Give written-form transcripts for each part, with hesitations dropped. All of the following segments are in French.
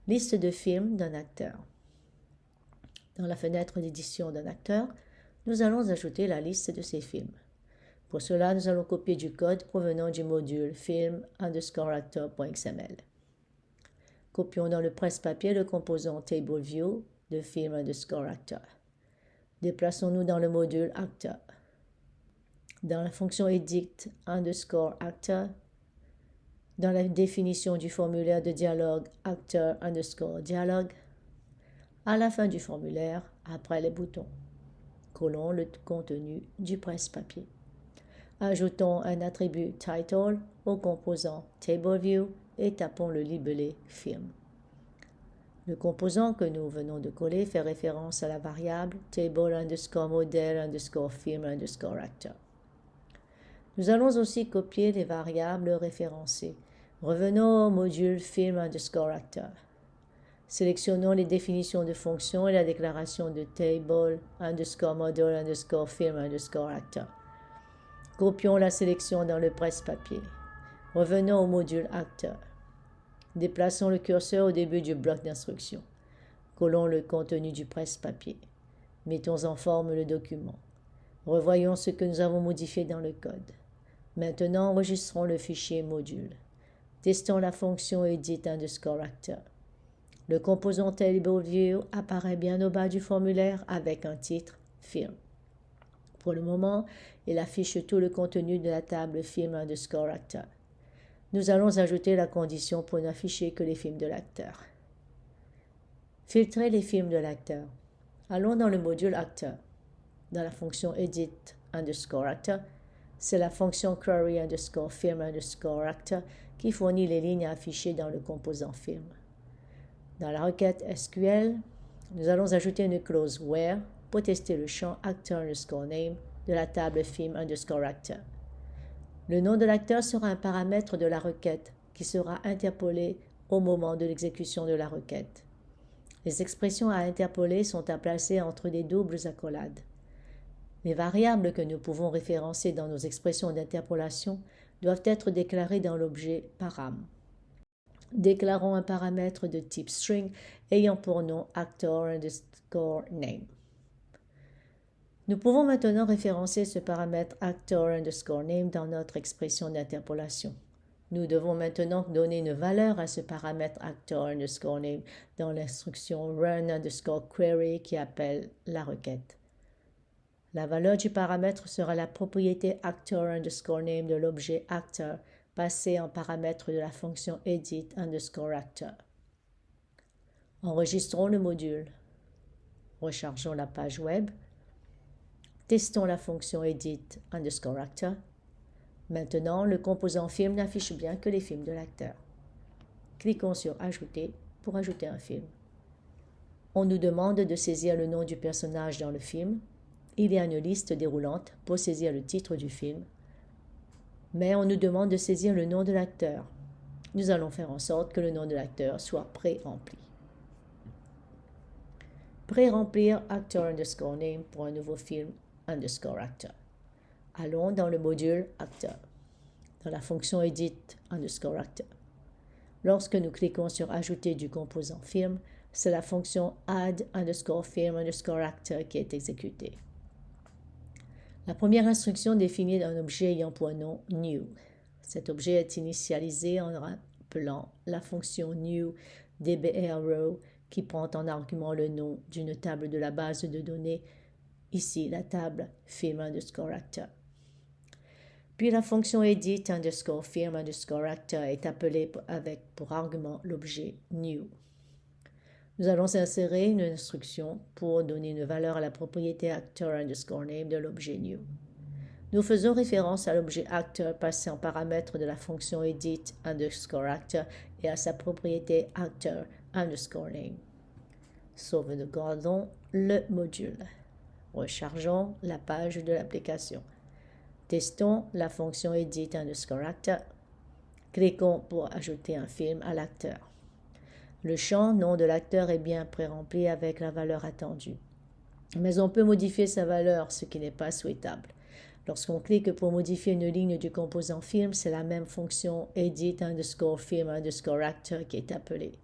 Liste de films d'un acteur. Dans la fenêtre d'édition d'un acteur, nous allons ajouter la liste de ses films. Pour cela, nous allons copier du code provenant du module film_actor.xml. Copions dans le presse-papier le composant TableView de film_actor. Déplaçons-nous dans le module acteur. Dans la fonction edit_actor, dans la définition du formulaire de dialogue actor_dialogue, à la fin du formulaire, après les boutons, collons le contenu du presse-papier. Ajoutons un attribut title au composant TableView et tapons le libellé film. Le composant que nous venons de coller fait référence à la variable table_model_film_actor. Nous allons aussi copier les variables référencées. Revenons au module film_actor. Sélectionnons les définitions de fonctions et la déclaration de table_model_film_actor. Copions la sélection dans le presse-papier. Revenons au module acteur. Déplaçons le curseur au début du bloc d'instruction. Collons le contenu du presse-papier. Mettons en forme le document. Revoyons ce que nous avons modifié dans le code. Maintenant, enregistrons le fichier module. Testons la fonction edit_actor. Le composant TableView apparaît bien au bas du formulaire avec un titre Film. Pour le moment, il affiche tout le contenu de la table film_actor. Nous allons ajouter la condition pour n'afficher que les films de l'acteur. Filtrer les films de l'acteur. Allons dans le module acteur. Dans la fonction edit_actor, c'est la fonction query_film_actor qui fournit les lignes affichées dans le composant film. Dans la requête SQL, nous allons ajouter une clause where pour tester le champ actor_name de la table film_actor. Le nom de l'acteur sera un paramètre de la requête qui sera interpolé au moment de l'exécution de la requête. Les expressions à interpoler sont à placer entre des doubles accolades. Les variables que nous pouvons référencer dans nos expressions d'interpolation doivent être déclarées dans l'objet param. Déclarons un paramètre de type string ayant pour nom actor_name. Nous pouvons maintenant référencer ce paramètre actor_name dans notre expression d'interpolation. Nous devons maintenant donner une valeur à ce paramètre actor_name dans l'instruction run_query qui appelle la requête. La valeur du paramètre sera la propriété actor_name de l'objet actor passé en paramètre de la fonction edit_actor. Enregistrons le module. Rechargeons la page web. Testons la fonction edit_actor. Maintenant, le composant film n'affiche bien que les films de l'acteur. Cliquons sur Ajouter pour ajouter un film. On nous demande de saisir le nom du personnage dans le film. Il y a une liste déroulante pour saisir le titre du film. Mais on nous demande de saisir le nom de l'acteur. Nous allons faire en sorte que le nom de l'acteur soit pré-rempli. Pré-remplir actor_name pour un nouveau film_actor. Allons dans le module acteur, dans la fonction edit_actor. Lorsque nous cliquons sur Ajouter du composant film, c'est la fonction add_film_actor qui est exécutée. La première instruction définit un objet ayant pour nom new. Cet objet est initialisé en rappelant la fonction new dbrrow qui prend en argument le nom d'une table de la base de données, ici la table film_actor. Puis la fonction edit_film_actor est appelée avec pour argument l'objet new. Nous allons insérer une instruction pour donner une valeur à la propriété actor_name de l'objet new. Nous faisons référence à l'objet actor passé en paramètre de la fonction edit_actor et à sa propriété actor_name. Sauvegardons le module. Rechargeons la page de l'application. Testons la fonction edit_actor. Cliquons pour ajouter un film à l'acteur. Le champ nom de l'acteur est bien pré-rempli avec la valeur attendue. Mais on peut modifier sa valeur, ce qui n'est pas souhaitable. Lorsqu'on clique pour modifier une ligne du composant film, c'est la même fonction edit_film_actor qui est appelée.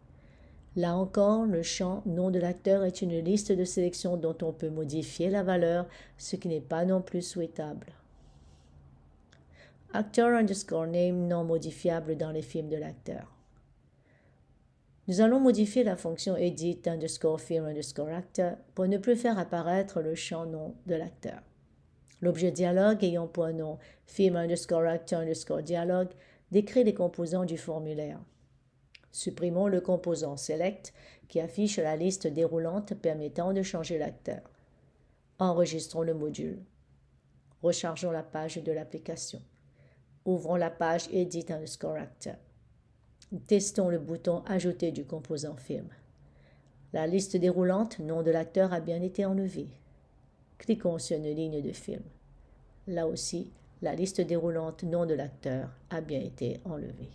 Là encore, le champ nom de l'acteur est une liste de sélection dont on peut modifier la valeur, ce qui n'est pas non plus souhaitable. Actor_name non modifiable dans les films de l'acteur. Nous allons modifier la fonction edit_film_actor pour ne plus faire apparaître le champ nom de l'acteur. L'objet dialogue ayant pour nom film_actor_dialogue décrit les composants du formulaire. Supprimons le composant select qui affiche la liste déroulante permettant de changer l'acteur. Enregistrons le module. Rechargeons la page de l'application. Ouvrons la page edit_actor. Testons le bouton ajouter du composant film. La liste déroulante nom de l'acteur a bien été enlevée. Cliquons sur une ligne de film. Là aussi, la liste déroulante nom de l'acteur a bien été enlevée.